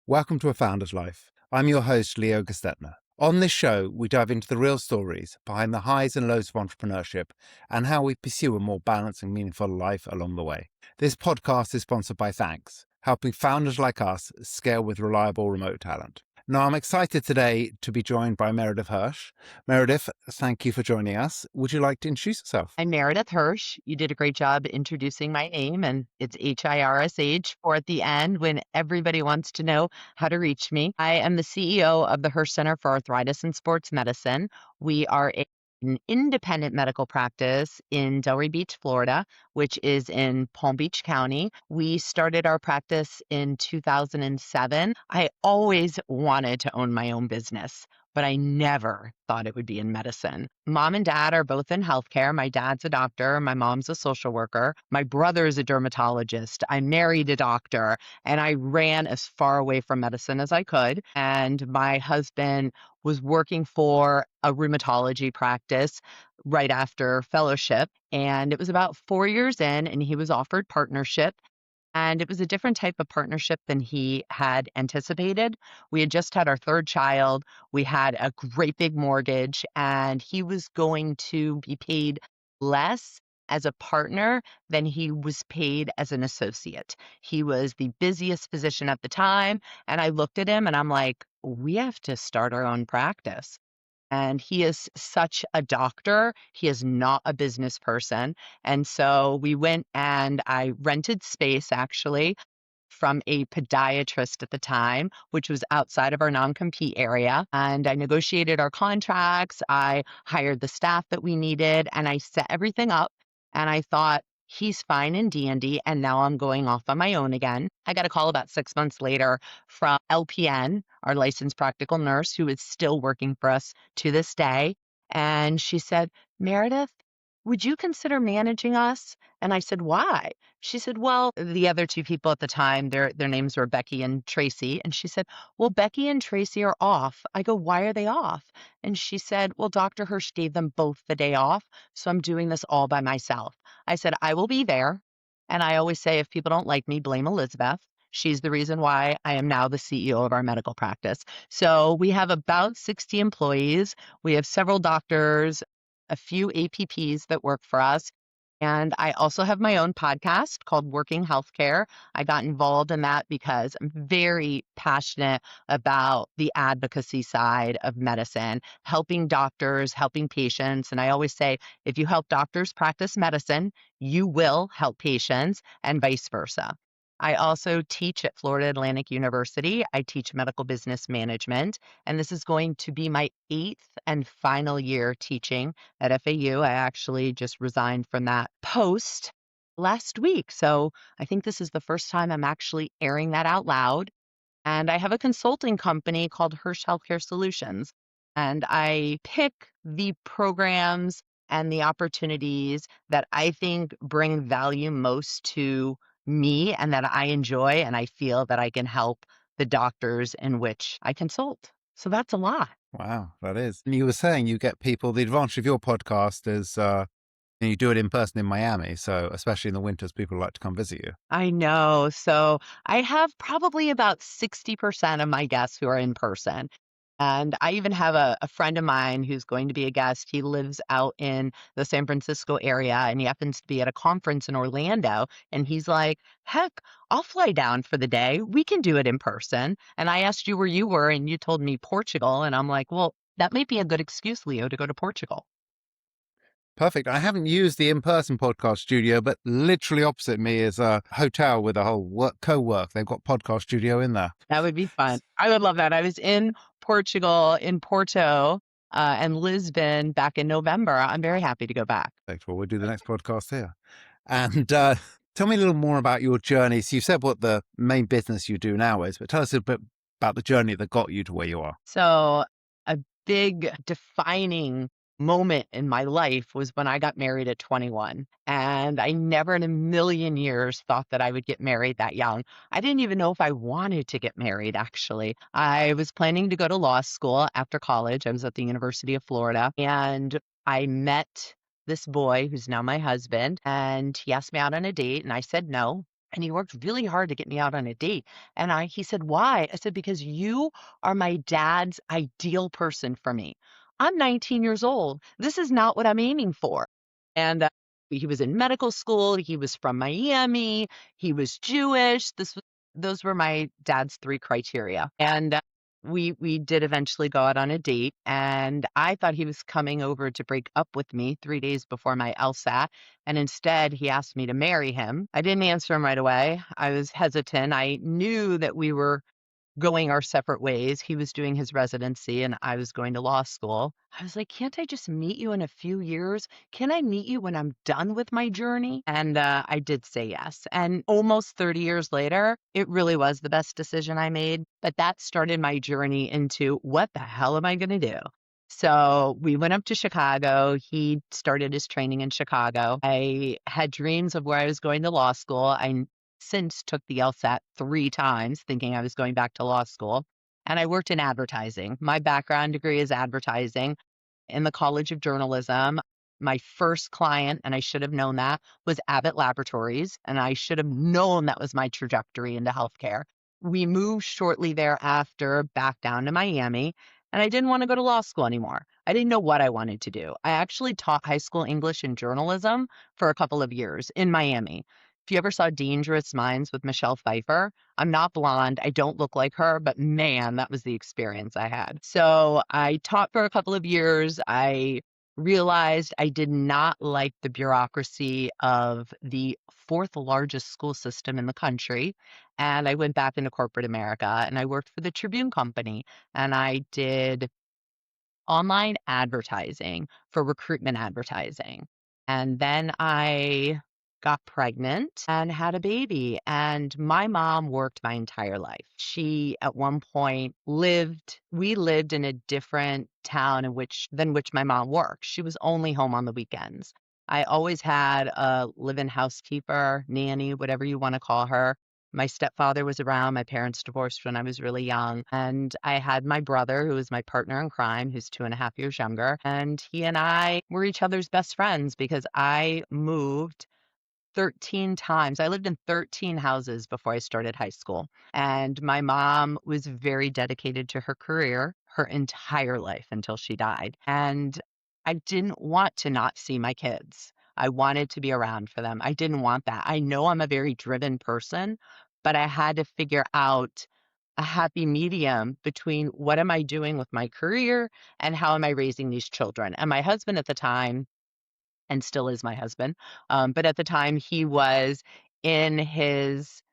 Welcome to A Founder's Life. I'm your host, Leo Gestetner. On this show, we dive into the real stories behind the highs and lows of entrepreneurship and how we pursue a more balanced and meaningful life along the way. This podcast is sponsored by Thanks, helping founders like us scale with reliable remote talent. Now, I'm excited today to be joined by Meredith Hirsh. Meredith, thank you for joining us. Would you like to introduce yourself? I'm Meredith Hirsh. You did a great job introducing my name, and it's Hirsh for at the end when everybody wants to know how to reach me. I am the CEO of the Hirsh Center for Arthritis and Sports Medicine. We are an independent medical practice in Delray Beach, Florida, which is in Palm Beach County. We started our practice in 2007. I always wanted to own my own business, but I never thought it would be in medicine. Mom and dad are both in healthcare. My dad's a doctor. My mom's a social worker. My brother is a dermatologist. I married a doctor, and I ran as far away from medicine as I could. And my husband was working for a rheumatology practice right after fellowship. And it was about 4 years in, and he was offered partnership. And it was a different type of partnership than he had anticipated. We had just had our third child. We had a great big mortgage, and he was going to be paid less as a partner than he was paid as an associate. He was the busiest physician at the time. And I looked at him and I'm like, we have to start our own practice. And he is such a doctor. He is not a business person. And so we went and I rented space actually from a podiatrist at the time, which was outside of our non-compete area. And I negotiated our contracts. I hired the staff that we needed and I set everything up. And I thought, he's fine in D&D, and now I'm going off on my own again. I got a call about 6 months later from LPN, our licensed practical nurse, who is still working for us to this day. And she said, Meredith, would you consider managing us? And I said, why? She said, well, the other two people at the time, their names were Becky and Tracy. And she said, well, Becky and Tracy are off. I go, why are they off? And she said, well, Dr. Hirsh gave them both the day off, so I'm doing this all by myself. I said, I will be there. And I always say, if people don't like me, blame Elizabeth. She's the reason why I am now the CEO of our medical practice. So we have about 60 employees. We have several doctors, a few APPs that work for us. And I also have my own podcast called Working Healthcare. I got involved in that because I'm very passionate about the advocacy side of medicine, helping doctors, helping patients. And I always say, if you help doctors practice medicine, you will help patients and vice versa. I also teach at Florida Atlantic University. I teach medical business management, and this is going to be my 8th and final year teaching at FAU. I actually just resigned from that post last week. So I think this is the first time I'm actually airing that out loud. And I have a consulting company called Hirsh Healthcare Solutions. And I pick the programs and the opportunities that I think bring value most to me and that I enjoy, and I feel that I can help the doctors in which I consult. So that's a lot. Wow, that is. And you were saying you get people, the advantage of your podcast is you do it in person in Miami. So especially in the winters, people like to come visit you. I know. So I have probably about 60% of my guests who are in person. And I even have a friend of mine who's going to be a guest. He lives out in the San Francisco area and he happens to be at a conference in Orlando. And he's like, heck, I'll fly down for the day. We can do it in person. And I asked you where you were and you told me Portugal. And I'm like, well, that might be a good excuse, Leo, to go to Portugal. Perfect. I haven't used the in-person podcast studio, but literally opposite me is a hotel with a whole co-work. They've got podcast studio in there. That would be fun. I would love that. I was in Portugal, in Porto, and Lisbon back in November. I'm very happy to go back. Perfect. Well, we'll do the next podcast here. And tell me a little more about your journey. So you said what the main business you do now is, but tell us a bit about the journey that got you to where you are. So a big defining moment in my life was when I got married at 21. And I never in a million years thought that I would get married that young. I didn't even know if I wanted to get married, actually. I was planning to go to law school after college. I was at the University of Florida, and I met this boy who's now my husband, and he asked me out on a date, and I said no. and he worked really hard to get me out on a date. And he said, "Why?" I said, "Because you are my dad's ideal person for me. I'm 19 years old. This is not what I'm aiming for." And he was in medical school. He was from Miami. He was Jewish. Those were my dad's three criteria. And we did eventually go out on a date, and I thought he was coming over to break up with me 3 days before my LSAT, and instead he asked me to marry him. I didn't answer him right away. I was hesitant. I knew that we were going our separate ways. He was doing his residency and I was going to law school. I was like, "Can't I just meet you in a few years? Can I meet you when I'm done with my journey?" And I did say yes. And almost 30 years later, it really was the best decision I made. But that started my journey into what the hell am I going to do? So we went up to Chicago. He started his training in Chicago. I had dreams of where I was going to law school. I since took the LSAT 3 times thinking I was going back to law school, and I worked in advertising. My background degree is advertising in the College of Journalism. My first client, and I should have known that, was Abbott Laboratories, and I should have known that was my trajectory into healthcare. We moved shortly thereafter back down to Miami, and I didn't want to go to law school anymore. I didn't know what I wanted to do. I actually taught high school English and journalism for a couple of years in Miami. If you ever saw Dangerous Minds with Michelle Pfeiffer, I'm not blonde. I don't look like her, but man, that was the experience I had. So I taught for a couple of years. I realized I did not like the bureaucracy of the fourth largest school system in the country. And I went back into corporate America and I worked for the Tribune Company and I did online advertising for recruitment advertising. And then I got pregnant and had a baby. And my mom worked my entire life. She, at one point, we lived in a different town than which my mom worked. She was only home on the weekends. I always had a live-in housekeeper, nanny, whatever you want to call her. My stepfather was around. My parents divorced when I was really young. And I had my brother, who was my partner in crime, who's 2.5 years younger. And he and I were each other's best friends because I moved 13 times. I lived in 13 houses before I started high school. And my mom was very dedicated to her career her entire life until she died. And I didn't want to not see my kids. I wanted to be around for them. I didn't want that. I know I'm a very driven person, but I had to figure out a happy medium between what am I doing with my career and how am I raising these children. And my husband at the time, and still is my husband. But at the time, he was in his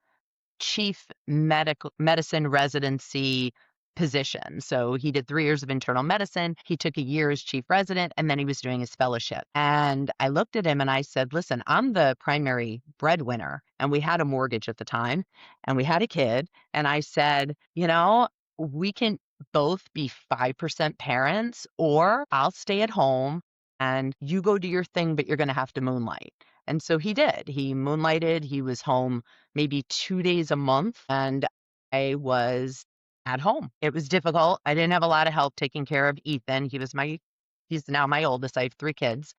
chief medical medicine residency position. So he did 3 years of internal medicine. He took a year as chief resident, and then he was doing his fellowship. And I looked at him and I said, "Listen, I'm the primary breadwinner." And we had a mortgage at the time, and we had a kid. And I said, we can both be 5% parents, or I'll stay at home and you go do your thing, but you're going to have to moonlight. And so he did. He moonlighted. He was home maybe 2 days a month, and I was at home. It was difficult. I didn't have a lot of help taking care of Ethan. He's now my oldest. I have 3 kids,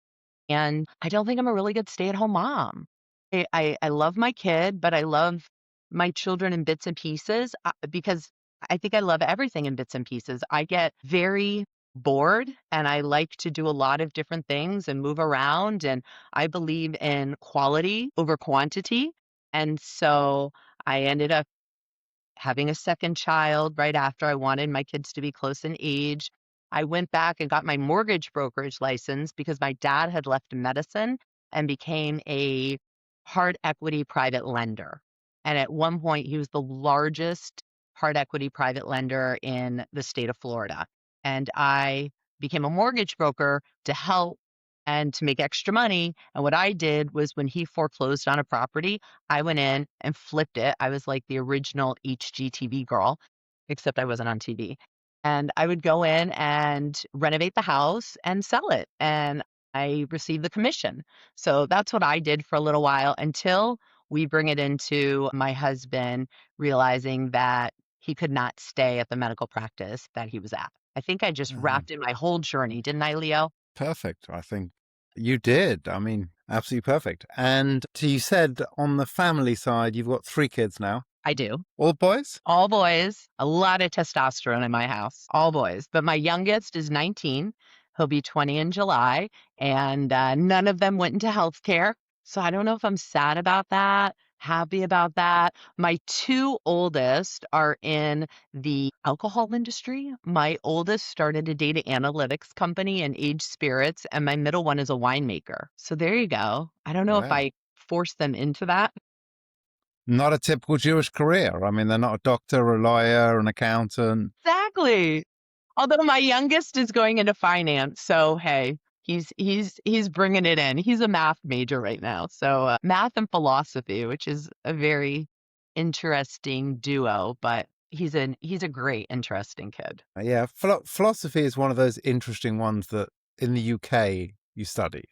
and I don't think I'm a really good stay-at-home mom. I love my kid, but I love my children in bits and pieces, because I think I love everything in bits and pieces. I get very bored, and I like to do a lot of different things and move around, and I believe in quality over quantity. And so I ended up having a second child right after. I wanted my kids to be close in age. I went back and got my mortgage brokerage license because my dad had left medicine and became a hard equity private lender. And at one point, he was the largest hard equity private lender in the state of Florida. And I became a mortgage broker to help and to make extra money. And what I did was when he foreclosed on a property, I went in and flipped it. I was like the original HGTV girl, except I wasn't on TV. And I would go in and renovate the house and sell it. And I received the commission. So that's what I did for a little while until we bring it into my husband realizing that he could not stay at the medical practice that he was at. I think I just Uh, wrapped in my whole journey, didn't I, Leo? Perfect. I think you did. I mean, Absolutely perfect. And so you said on the family side, you've got 3 kids now. I do. All boys? All boys, a lot of testosterone in my house, all boys. But my youngest is 19. He'll be 20 in July, and none of them went into healthcare. So I don't know if I'm sad about that, happy about that. My two oldest are in the alcohol industry. My oldest started a data analytics company and aged spirits, and my middle one is a winemaker. So there you go. I don't know if Wow. I forced them into that. Not a typical Jewish career. I mean, they're not a doctor, a lawyer, an accountant. Exactly. Although my youngest is going into finance, so hey, he's bringing it in. He's a math major right now, so math and philosophy, which is a very interesting duo. But he's a great, interesting kid. Yeah, philosophy is one of those interesting ones that in the UK you study.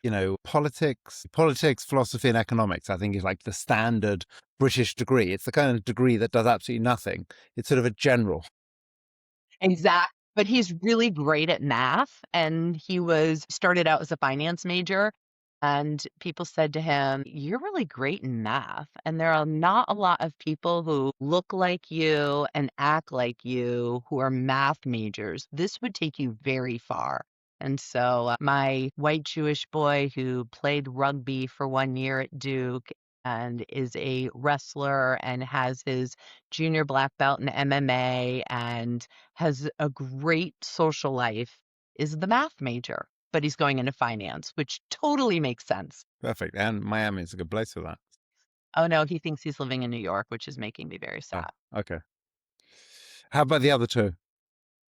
Politics, philosophy, and economics, I think is like the standard British degree. It's the kind of degree that does absolutely nothing. It's sort of a general. Exact. But he's really great at math, and he was started out as a finance major. And people said to him, "You're really great in math. And there are not a lot of people who look like you and act like you who are math majors. This would take you very far." And so my white Jewish boy who played rugby for 1 year at Duke and is a wrestler and has his junior black belt in MMA and has a great social life is the math major, but he's going into finance, which totally makes sense. Perfect. And Miami is a good place for that. Oh no, he thinks he's living in New York, which is making me very Oh, sad. okay. How about the other two?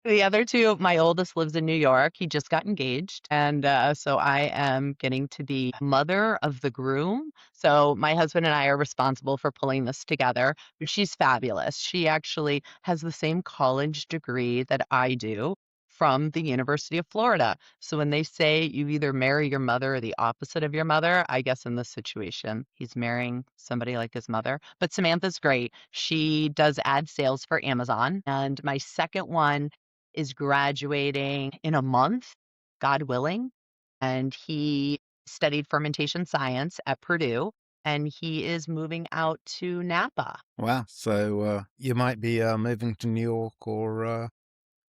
The other two, my oldest lives in New York. He just got engaged. And so I am getting to be mother of the groom. So my husband and I are responsible for pulling this together. But she's fabulous. She actually has the same college degree that I do from the University of Florida. So when they say you either marry your mother or the opposite of your mother, I guess in this situation, he's marrying somebody like his mother. But Samantha's great. She does ad sales for Amazon. And my second one is graduating in a month, God willing, and he studied fermentation science at Purdue, and he is moving out to Napa. Wow. So you might be moving to New York or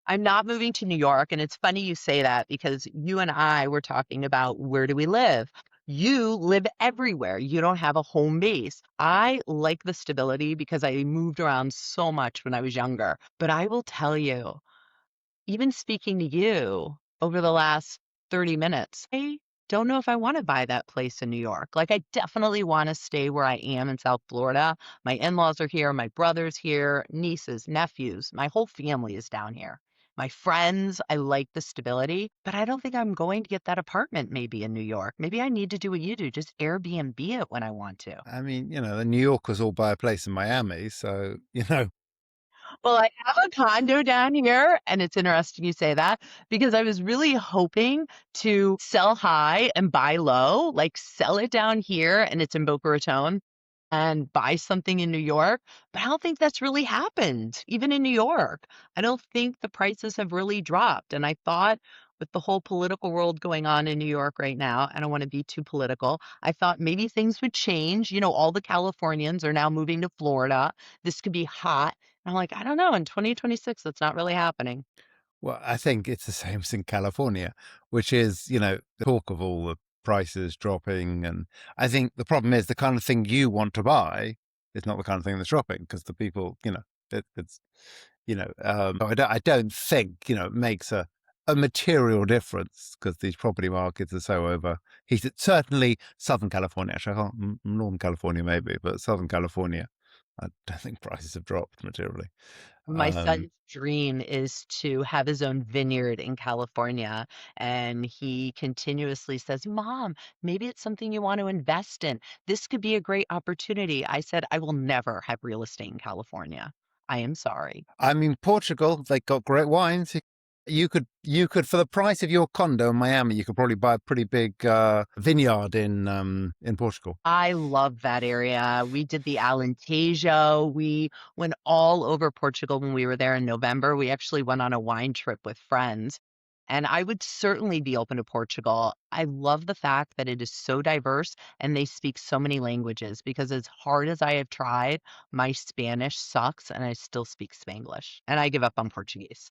I'm not moving to New York, and it's funny you say that because you and I were talking about where do we live? You live everywhere. You don't have a home base. I like the stability because I moved around so much when I was younger. But I will tell you, even speaking to you over the last 30 minutes, I don't know if I want to buy that place in New York. Like, I definitely want to stay where I am in South Florida. My in laws are here, my brother's here, nieces, nephews, my whole family is down here. My friends, I like the stability, but I don't think I'm going to get that apartment maybe in New York. Maybe I need to do what you do, just Airbnb it when I want to. I mean, the New Yorkers all buy a place in Miami, so Well, I have a condo down here, and it's interesting you say that because I was really hoping to sell high and buy low, like sell it down here, and it's in Boca Raton, and buy something in New York. But I don't think that's really happened, even in New York. I don't think the prices have really dropped. And I thought with the whole political world going on in New York right now, I don't want to be too political. I thought maybe things would change. All the Californians are now moving to Florida. This could be hot. I'm like, I don't know. In 2026, that's not really happening. well, I think it's the same as in California, which is, the talk of all the prices dropping. And I think the problem is the kind of thing you want to buy is not the kind of thing that's dropping because the people, it's, I don't think, it makes a material difference because these property markets are so overheated. Certainly Southern California, actually, Northern California maybe, but Southern California, I don't think prices have dropped materially. My Um, son's dream is to have his own vineyard in California. And he continuously says, Mom, maybe it's something you want to invest in. This could be a great opportunity. I said, I will never have real estate in California. I am sorry. I mean, Portugal, they got great wines. You could, for the price of your condo in Miami, you could probably buy a pretty big vineyard in Portugal. I love that area. We did the Alentejo. We went all over Portugal when we were there in November. We actually went on a wine trip with friends. And I would certainly be open to Portugal. I love the fact that it is so diverse and they speak so many languages because as hard as I have tried, my Spanish sucks and I still speak Spanglish. And I give up on Portuguese.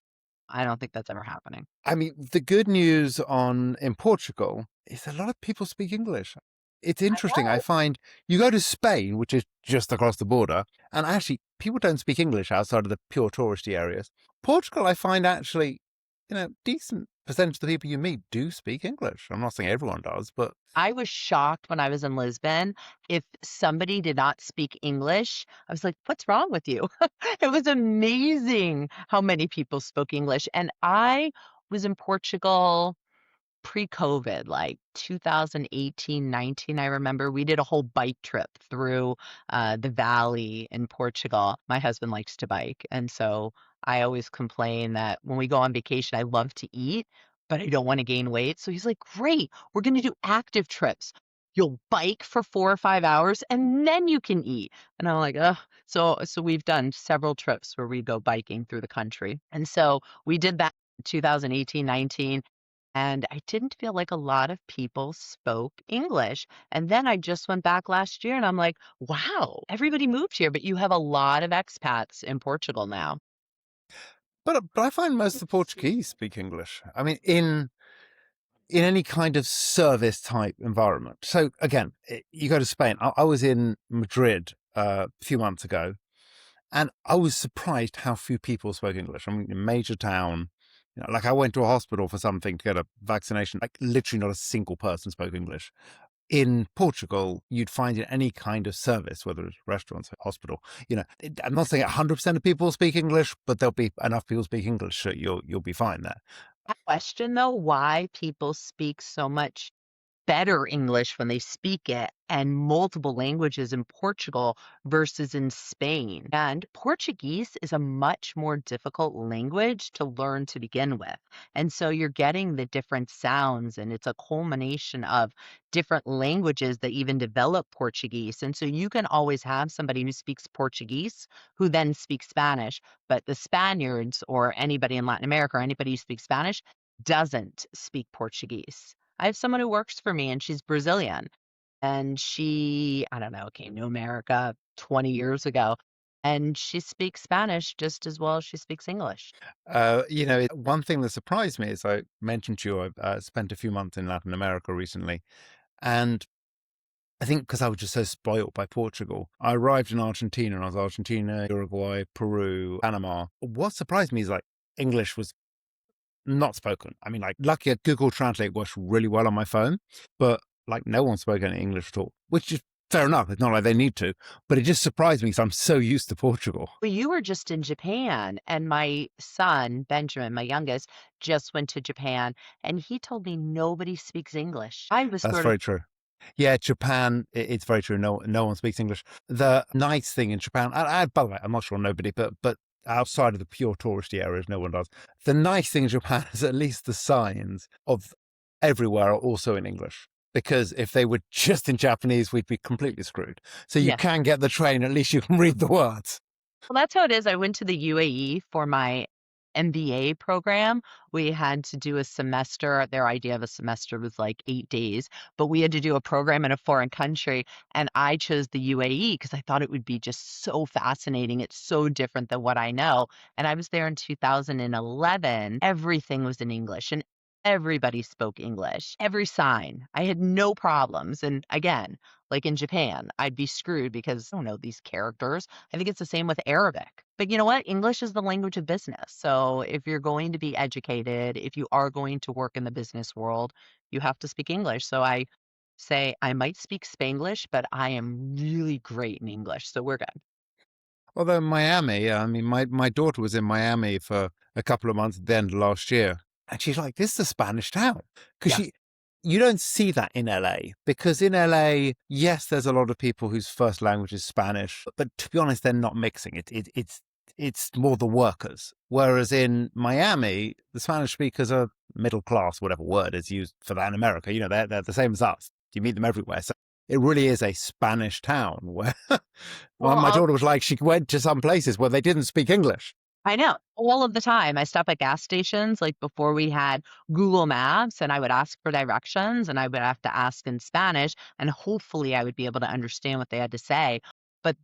I don't think that's ever happening. I mean, the good news in Portugal is a lot of people speak English. It's I interesting. I know. find you go to Spain, which is just across the border, and actually people don't speak English outside of the pure touristy areas. Portugal, I find actually, decent percentage of the people you meet do speak English. I'm not saying everyone does, but I was shocked when I was in Lisbon. If somebody did not speak English, I was like, "What's wrong with you?" It was amazing how many people spoke English. And I was in Portugal pre-COVID, like 2018, 19, I remember we did a whole bike trip through the valley in Portugal. My husband likes to bike, and so I always complain that when we go on vacation, I love to eat, but I don't want to gain weight. So he's like, "Great, we're going to do active trips. You'll bike for 4 or 5 hours, and then you can eat." And I'm like, "Ugh." So we've done several trips where we go biking through the country, and so we did that in 2018, 19. And I didn't feel like a lot of people spoke English. And then I just went back last year and I'm like, wow, everybody moved here, but you have a lot of expats in Portugal now. but I find most of the Portuguese speak English. I mean, in any kind of service type environment. So again, you go to Spain. I was in Madrid a few months ago, and I was surprised how few people spoke English. I mean, in a major town, like I went to a hospital for something to get a vaccination. Like literally, not a single person spoke English. In Portugal, you'd find in any kind of service, whether it's restaurants, hospital, I'm not saying 100% of people speak English, but there'll be enough people speak English, so you'll be fine there. I question though why people speak so much better English when they speak it and multiple languages in Portugal versus in Spain. And Portuguese is a much more difficult language to learn to begin with. And so you're getting the different sounds, and it's a culmination of different languages that even develop Portuguese. And so you can always have somebody who speaks Portuguese who then speaks Spanish, but the Spaniards or anybody in Latin America or anybody who speaks Spanish doesn't speak Portuguese. I have someone who works for me and she's Brazilian and she, I don't know, came to America 20 years ago and she speaks Spanish just as well as she speaks English. One thing that surprised me is I mentioned to you, I've spent a few months in Latin America recently. And I think because I was just so spoiled by Portugal, I arrived in Argentina and I was Argentina, Uruguay, Peru, Panama. What surprised me is like English was not spoken. I mean, like, lucky Google Translate works really well on my phone, but like no one spoke any English at all, which is fair enough. It's not like they need to, but it just surprised me because I'm so used to Portugal. Well, you were just in Japan, and my son, Benjamin, my youngest, just went to Japan, and he told me nobody speaks English. I was That's sort of, very true. Yeah, Japan, it's very true. No one speaks English. The nice thing in Japan, and by the way, I'm not sure nobody, but outside of the pure touristy areas, no one does. The nice thing in Japan is at least the signs of everywhere are also in English. Because if they were just in Japanese, we'd be completely screwed. So you yeah. can get the train, at least you can read the words. Well, that's how it is. I went to the UAE for my MBA program. We had to do a semester. Their idea of a semester was like 8 days, but we had to do a program in a foreign country. And I chose the UAE because I thought it would be just so fascinating. It's so different than what I know. And I was there in 2011. Everything was in English and everybody spoke English. Every sign. I had no problems. And again, like in Japan, I'd be screwed because I don't know these characters. I think it's the same with Arabic. But you know what? English is the language of business. So if you're going to be educated, if you are going to work in the business world, you have to speak English. So I say I might speak Spanglish, but I am really great in English. So we're good. Although Miami, I mean, my daughter was in Miami for a couple of months at the end of last year. And she's like, this is a Spanish town. Because Yeah. you don't see that in LA. Because in LA, yes, there's a lot of people whose first language is Spanish. But to be honest, they're not mixing it. It's more the workers. Whereas in Miami, the Spanish speakers are middle class, whatever word is used for that in America. They're the same as us. You meet them everywhere. So it really is a Spanish town where well, Well, my daughter was like, she went to some places where they didn't speak English. I know, all of the time. I stop at gas stations, like, before we had Google Maps, and I would ask for directions, and I would have to ask in Spanish, and hopefully I would be able to understand what they had to say. But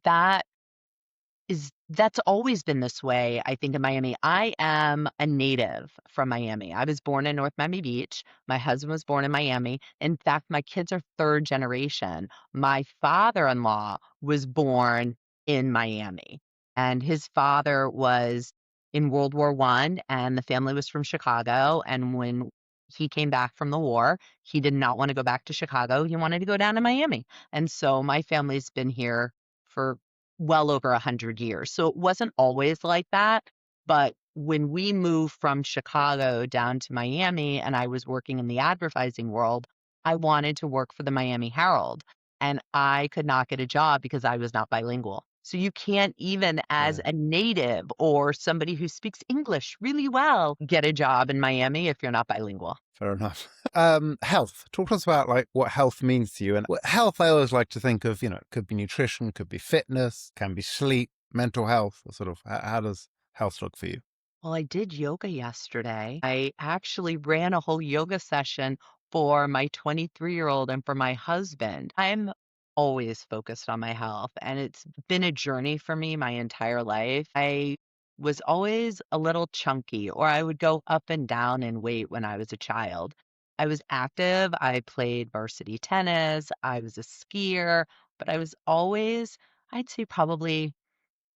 that's always been this way, I think, in Miami. I am a native from Miami. I was born in North Miami Beach. My husband was born in Miami. In fact, my kids are third generation. My father-in-law was born in Miami, and his father was in World War I, and the family was from Chicago, and when he came back from the war, he did not wanna go back to Chicago, he wanted to go down to Miami, and so my family's been here for well over 100 years. So it wasn't always like that, but when we moved from Chicago down to Miami and I was working in the advertising world, I wanted to work for the Miami Herald, and I could not get a job because I was not bilingual. So you can't even as Right. a native or somebody who speaks English really well get a job in Miami if you're not bilingual. Fair enough. Health. Talk to us about like what health means to you. And health, I always like to think of, it could be nutrition, could be fitness, can be sleep, mental health. Sort of, how does health look for you? Well, I did yoga yesterday. I actually ran a whole yoga session for my 23-year-old and for my husband. I'm always focused on my health, and it's been a journey for me my entire life. I was always a little chunky, or I would go up and down in weight when I was a child. I was active. I played varsity tennis. I was a skier, but I was always, I'd say, probably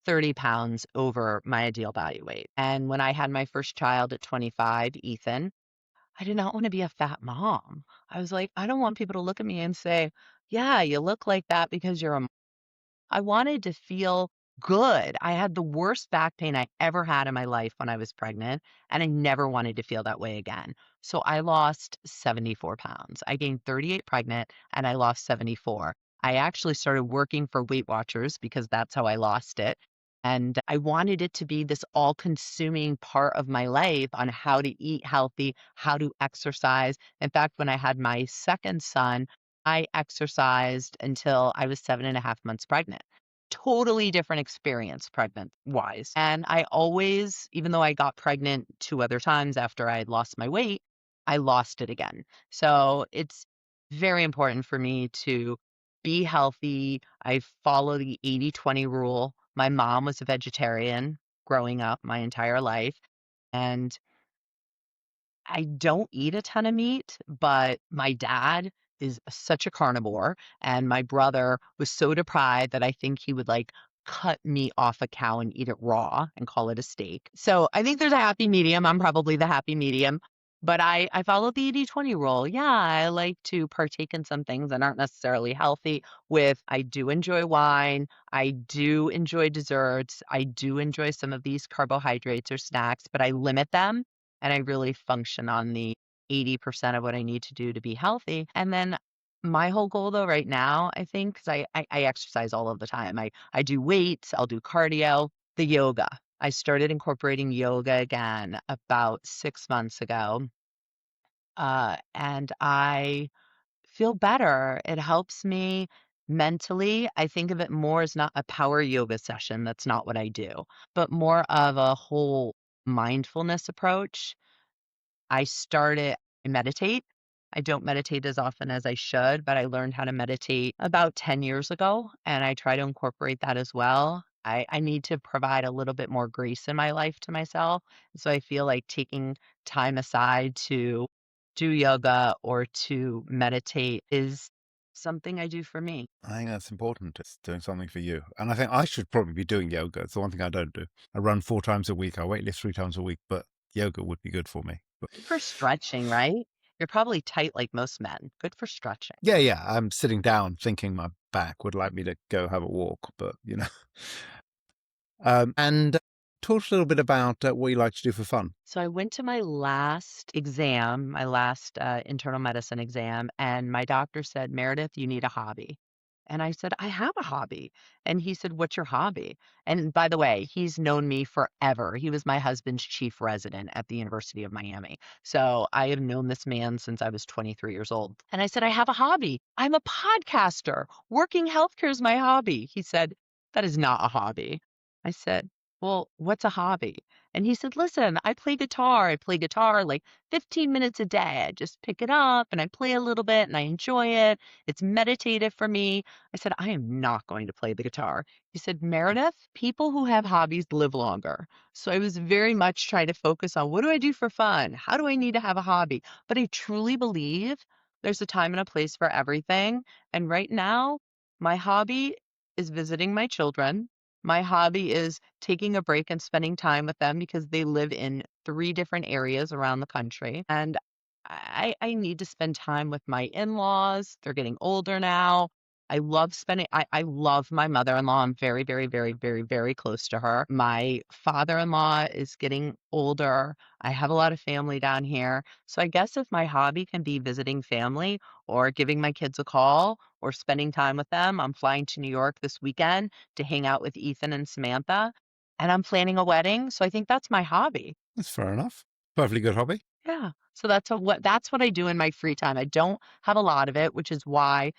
30 pounds over my ideal body weight. And when I had my first child at 25, Ethan, I did not want to be a fat mom. I was like, I don't want people to look at me and say, yeah, you look like that because you're a I wanted to feel good. I had the worst back pain I ever had in my life when I was pregnant, and I never wanted to feel that way again. So I lost 74 pounds. I gained 38 pregnant and I lost 74. I actually started working for Weight Watchers because that's how I lost it. And I wanted it to be this all consuming part of my life on how to eat healthy, how to exercise. In fact, when I had my second son, I exercised until I was 7.5 months pregnant. Totally different experience pregnant-wise, and I always even though I got pregnant 2 other times after I had lost my weight, I lost it again. So, it's very important for me to be healthy. I follow the 80/20 rule. My mom was a vegetarian growing up my entire life, and I don't eat a ton of meat, but my dad is such a carnivore, and my brother was so deprived that I think he would, like, cut meat off a cow and eat it raw and call it a steak. So, I think there's a happy medium, I'm probably the happy medium, but I follow the 80/20 rule. Yeah, I like to partake in some things that aren't necessarily healthy with I do enjoy wine, I do enjoy desserts, I do enjoy some of these carbohydrates or snacks, but I limit them and I really function on the 80% of what I need to do to be healthy. And then my whole goal though right now, I think, 'cause I exercise all of the time. I do weights, I'll do cardio, the yoga. I started incorporating yoga again about 6 months ago. And I feel better. It helps me mentally. I think of it more as not a power yoga session. That's not what I do, but more of a whole mindfulness approach. I meditate. I don't meditate as often as I should, but I learned how to meditate about 10 years ago, and I try to incorporate that as well. I need to provide a little bit more grace in my life to myself. So I feel like taking time aside to do yoga or to meditate is something I do for me. I think that's important. It's doing something for you. And I think I should probably be doing yoga. It's the one thing I don't do. I run 4 times a week. I weightlift 3 times a week, but yoga would be good for me. But Good for stretching, right? You're probably tight like most men. Good for stretching. yeah, I'm sitting down thinking my back would like me to go have a walk, but and talk a little bit about what you like to do for fun. So I went to my last exam, my last internal medicine exam, and my doctor said, Meredith, you need a hobby. And I said, I have a hobby. And he said, what's your hobby? And by the way, he's known me forever. He was my husband's chief resident at the University of Miami. So I have known this man since I was 23 years old. And I said, I have a hobby. I'm a podcaster. Working healthcare is my hobby. He said, that is not a hobby. I said, well, what's a hobby? And he said, listen, I play guitar. I play guitar like 15 minutes a day. I just pick it up and I play a little bit and I enjoy it. It's meditative for me. I said, I am not going to play the guitar. He said, Meredith, people who have hobbies live longer. So I was very much trying to focus on what do I do for fun? How do I need to have a hobby? But I truly believe there's a time and a place for everything. And right now, my hobby is visiting my children. My hobby is taking a break and spending time with them because they live in 3 different areas around the country, and I need to spend time with my in-laws. They're getting older now. I love my mother-in-law. I'm very, very, very, very, very close to her. My father-in-law is getting older. I have a lot of family down here. So I guess if my hobby can be visiting family or giving my kids a call or spending time with them, I'm flying to New York this weekend to hang out with Ethan and Samantha, and I'm planning a wedding, so I think that's my hobby. That's fair enough. Perfectly good hobby. Yeah. So that's what I do in my free time. I don't have a lot of it, which is why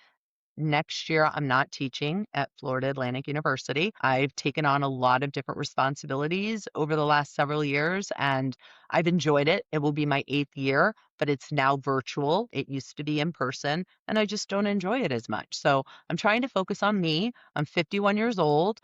next year I'm not teaching at Florida Atlantic University. I've taken on a lot of different responsibilities over the last several years, and I've enjoyed it. It will be my 8th year, but it's now virtual. It used to be in person, and I just don't enjoy it as much. So I'm trying to focus on me. I'm 51 years old.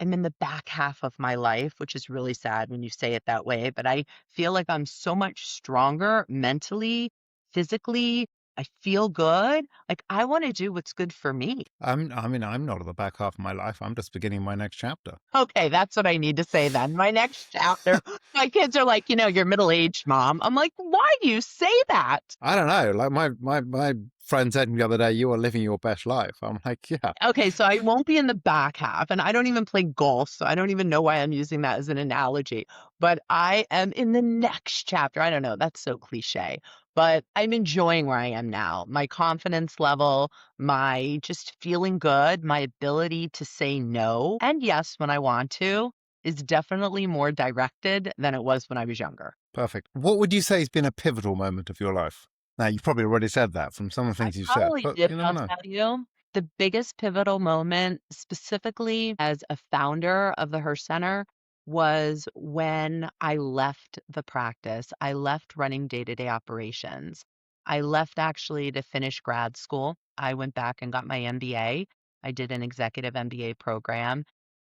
I'm in the back half of my life, which is really sad when you say it that way, but I feel like I'm so much stronger mentally, physically. I feel good. Like I want to do what's good for me. I'm not at the back half of my life. I'm just beginning my next chapter. Okay, that's what I need to say then. My next chapter. My kids are like, you're middle-aged, mom. I'm like, why do you say that? I don't know. Like my friend said to me the other day, you are living your best life. I'm like, yeah. Okay, so I won't be in the back half, and I don't even play golf, so I don't even know why I'm using that as an analogy. But I am in the next chapter. I don't know, that's so cliche, but I'm enjoying where I am now. My confidence level, my just feeling good, my ability to say no and yes when I want to is definitely more directed than it was when I was younger. Perfect. What would you say has been a pivotal moment of your life? Now, you've probably already said that from some of the I things you've said, probably but did, you but never I'll know. tell you, the biggest pivotal moment, specifically as a founder of the Hirsh Center, was when I left the practice. I left running day-to-day operations. I left actually to finish grad school. I went back and got my MBA. I did an executive MBA program,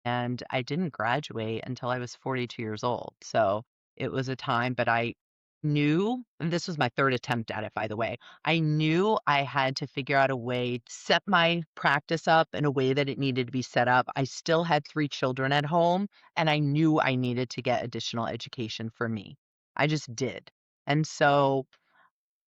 and I didn't graduate until I was 42 years old. So it was a time, but I knew, and this was my third attempt at it, by the way. I knew I had to figure out a way to set my practice up in a way that it needed to be set up. I still had 3 children at home, and I knew I needed to get additional education for me. I just did. And so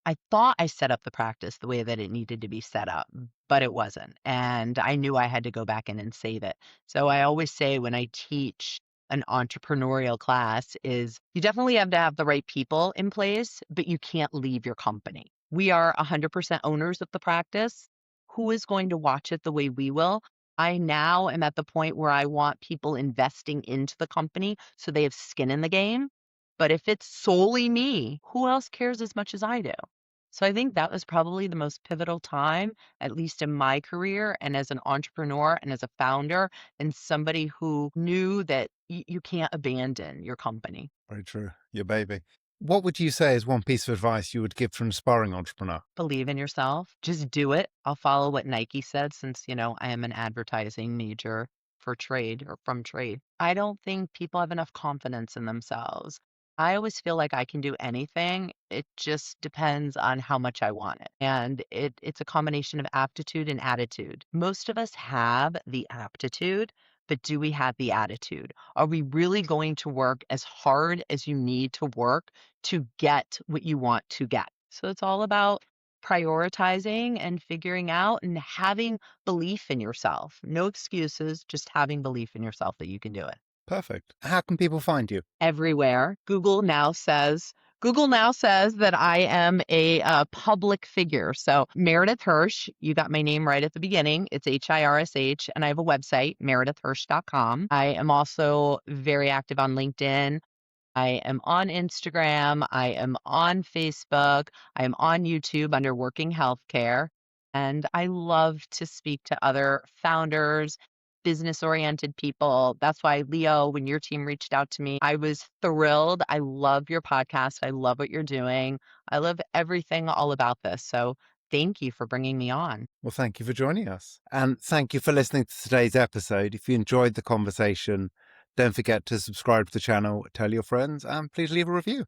I thought I set up the practice the way that it needed to be set up, but it wasn't. And I knew I had to go back in and save it. So I always say when I teach an entrepreneurial class is you definitely have to have the right people in place, but you can't leave your company. We are 100% owners of the practice. Who is going to watch it the way we will? I now am at the point where I want people investing into the company so they have skin in the game. But if it's solely me, who else cares as much as I do? So I think that was probably the most pivotal time, at least in my career and as an entrepreneur and as a founder and somebody who knew that you can't abandon your company. Very true. Your baby. What would you say is one piece of advice you would give to an aspiring entrepreneur? Believe in yourself. Just do it. I'll follow what Nike said since, I am an advertising major for trade or from trade. I don't think people have enough confidence in themselves. I always feel like I can do anything. It just depends on how much I want it. And it's a combination of aptitude and attitude. Most of us have the aptitude, but do we have the attitude? Are we really going to work as hard as you need to work to get what you want to get? So it's all about prioritizing and figuring out and having belief in yourself. No excuses, just having belief in yourself that you can do it. Perfect. How can people find you? Everywhere. Google now says that I am a public figure. So Meredith Hirsh, you got my name right at the beginning. It's Hirsh, and I have a website, meredithhirsh.com. I am also very active on LinkedIn. I am on Instagram. I am on Facebook. I am on YouTube under Working Healthcare. And I love to speak to other founders, business-oriented people. That's why, Leo, when your team reached out to me, I was thrilled. I love your podcast. I love what you're doing. I love everything all about this. So thank you for bringing me on. Well, thank you for joining us. And thank you for listening to today's episode. If you enjoyed the conversation, don't forget to subscribe to the channel, tell your friends, and please leave a review.